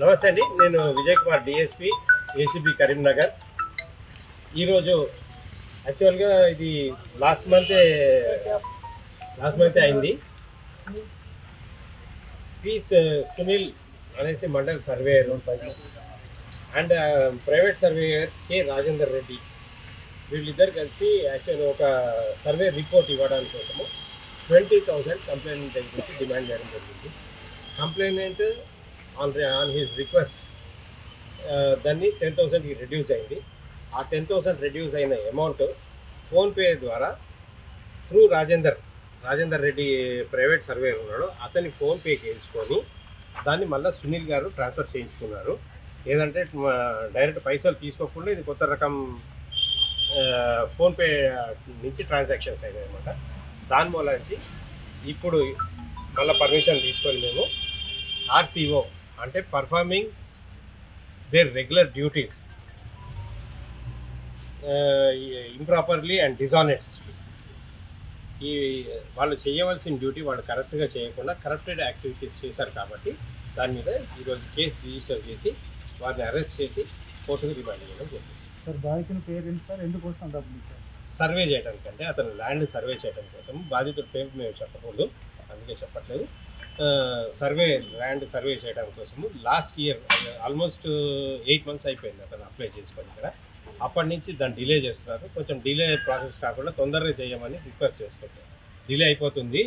నమస్తే అండి, నేను విజయ్ కుమార్ డిఎస్పి ఏసీబీ కరీంనగర్. ఈరోజు యాక్చువల్గా ఇది లాస్ట్ మంత్ అయింది. పి సునీల్ అనేసి mandal surveyor and private surveyor K Rajender Reddy, వీళ్ళిద్దరు కలిసి యాక్చువల్గా ఒక సర్వే రిపోర్ట్ ఇవ్వడానికి కోసము 20,000 కంప్లైంట్ గురించి డిమాండ్ చేయడం జరిగింది. కంప్లైనెంట్ ఆన్ హిస్ రిక్వెస్ట్ దాన్ని 10,000కి రెడ్యూస్ అయింది. ఆ 10,000 రెడ్యూస్ అయిన అమౌంట్ ఫోన్పే ద్వారా through Rajender Reddy private surveyor ఉన్నాడు, అతని ఫోన్పేకి వేసుకొని దాన్ని మళ్ళీ సునీల్ గారు ట్రాన్స్ఫర్ చేయించుకున్నారు. ఏదంటే డైరెక్ట్ పైసలు తీసుకోకుండా ఇది కొత్త రకం ఫోన్పే నుంచి ట్రాన్సాక్షన్స్ అయినాయి అన్నమాట. దాని మూలంచి ఇప్పుడు మళ్ళీ పర్మిషన్ తీసుకొని మేము ఆర్సీఓ అంటే performing there regular duties improperly and డిజానెస్ట్లీ, ఈ వాళ్ళు చేయవలసిన డ్యూటీ వాళ్ళు కరెక్ట్గా చేయకుండా కరప్టెడ్ యాక్టివిటీస్ చేశారు కాబట్టి దాని మీద ఈరోజు కేసు రిజిస్టర్ చేసి వారిని అరెస్ట్ చేసి కోర్టుకు రిమాండ్ చేయడం జరిగింది. సార్ బాధితుని పేరు ఏంటి సార్, ఎందుకోసం డబ్బులు ఇచ్చారు? సర్వే చేయడానికి, అంటే అతను ల్యాండ్ సర్వే చేయడం కోసం. బాధితుడి పేరు మేము చెప్పకూడదు, అందుకే చెప్పట్లేదు. ల్యాండ్ సర్వే చేయడం కోసము లాస్ట్ ఇయర్ ఆల్మోస్ట్ 8 months అయిపోయింది అతను అప్లై చేసుకొని ఇక్కడ. అప్పటి నుంచి దాన్ని డిలే చేస్తున్నారు. కొంచెం డిలే ప్రాసెస్ కాకుండా తొందరగా చేయమని రిక్వెస్ట్ చేసుకుంటారు. డిలే అయిపోతుంది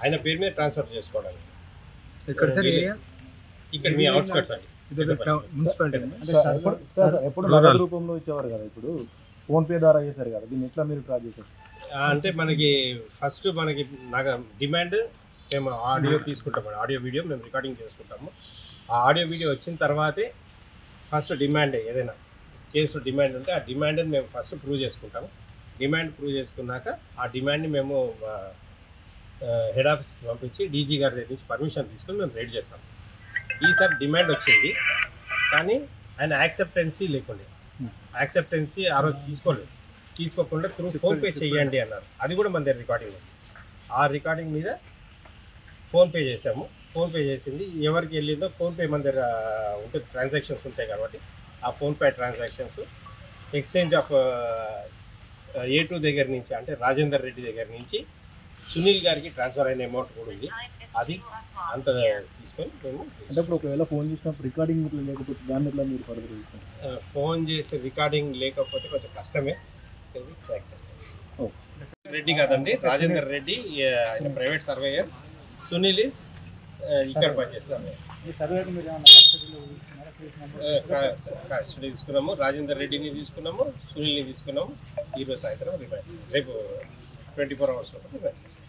ఆయన పేరు మీద ట్రాన్స్ఫర్ చేసుకోవడానికి. ఇక్కడ సార్ ఏరియా ఇక్కడ మీ అవుట్స్కట్స్ అండి, మున్సిపాలిటీ. ఎప్పుడు నగదు రూపంలో ఇచ్చేవారు కదా, ఇప్పుడు ఫోన్పే ద్వారా చేశారు కదా, దీన్ని ఎట్లా మీరు ట్రాక్ చేశారు? అంటే మనకి ఫస్ట్ డిమాండ్ మేము ఆడియో తీసుకుంటాము, ఆడియో వీడియో మేము రికార్డింగ్ చేసుకుంటాము. ఆ ఆడియో వీడియో వచ్చిన తర్వాతే ఫస్ట్ డిమాండ్, ఏదైనా కేసు డిమాండ్ ఉంటే ఆ డిమాండ్ని మేము ఫస్ట్ ప్రూవ్ చేసుకుంటాము. డిమాండ్ ప్రూవ్ చేసుకున్నాక ఆ డిమాండ్ని మేము హెడ్ ఆఫీస్కి పంపించి డీజీ గారి దగ్గర నుంచి పర్మిషన్ తీసుకొని మేము రైడ్ చేస్తాం. ఈసారి డిమాండ్ వచ్చింది కానీ ఆయన యాక్సెప్టెన్సీ లేకుండే, యాక్సెప్టెన్సీ ఆ రోజు తీసుకోకుండా త్రూ ఫోన్పే చేయండి అన్నారు. అది కూడా మన దగ్గర రికార్డింగ్ ఉంది. ఆ రికార్డింగ్ మీద ఫోన్పే చేసాము. ఫోన్పే చేసింది ఎవరికి వెళ్ళిందో ఫోన్పే మన దగ్గర ఉంటుంది, ట్రాన్సాక్షన్స్ ఉంటాయి కాబట్టి ఆ PhonePe transactions exchange of A2 దగ్గర నుంచి, అంటే రాజేందర్ రెడ్డి దగ్గర నుంచి సునీల్ గారికి ట్రాన్స్ఫర్ అయిన అమౌంట్ కూడా ఉంది. అది అంత తీసుకొని మేము అంటే ఇప్పుడు ఒకవేళ ఫోన్ చేసినప్పుడు రికార్డింగ్ లేకపోతే దాన్ని ఎట్లా మీరు ఫోన్ చేసి రికార్డింగ్ లేకపోతే కొంచెం కష్టమే, ట్రాక్ చేస్తాం. రెడ్డి కాదండి, రాజేందర్ రెడ్డి ఆయన ప్రైవేట్ సర్వేయర్, సునీల్ ఇస్ ఇక్కడ పనిచేస్తారు. కస్టడీ తీసుకున్నాము, రాజేందర్ రెడ్డిని తీసుకున్నాము, సునీల్ని తీసుకున్నాము. ఈరోజు సాయంత్రం రిమాండ్, రేపు 24 hours లోపల రిమాండ్ చేస్తాం.